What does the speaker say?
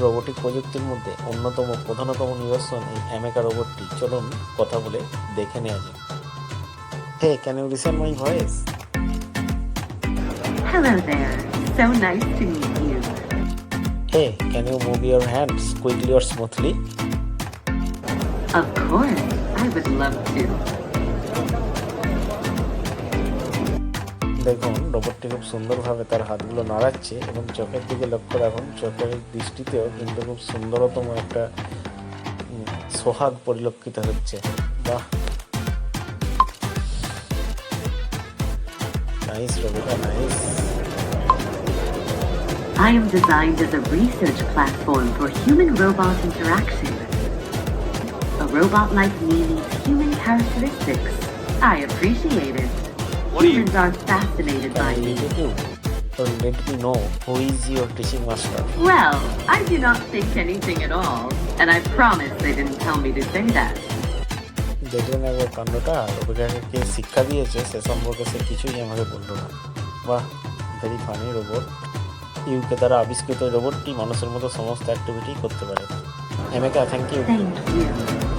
Robotic প্রযুক্তির মধ্যে অন্যতম প্রধানতম নিদর্শন এই অ্যামেকা রোবটটি। চলুন কথা বলে দেখে নেওয়া যাক। Hey, can you listen my voice? Hello there. So nice to meet you. Hey, can you move your hands quickly or smoothly? Of course, I would love to. দেখুন, রোবটটি খুব সুন্দরভাবে তার হাতগুলো নাড়াচ্ছে এবং চোখের দিকে লক্ষ্য রাখুন। চোখের দৃষ্টিতেও কিন্তু খুব সুন্দরতম একটা সোহাগ পরিলক্ষিত হচ্ছে। বাহ, নাইস রোবটটা, nice. I am designed as a research platform for human-robot interaction. A robot like me needs human characteristics. I appreciate it. Humans are fascinated by me. Let me know who is your teaching master. Well, I do not think anything at all, and I promise they didn't tell me to say that. দেখলেন একবার কাণ্ডটা, রোবটটাকে কে শিক্ষা দিয়েছে সে সম্পর্কে সে কিছুই আমাকে বললো না। বাহ, ভেরি ফানি রোবট। ইউকে দ্বারা আবিষ্কৃত রোবটটি মানুষের মতো সমস্ত অ্যাক্টিভিটি করতে পারে। অ্যামেকা, থ্যাংক ইউ। Thank you.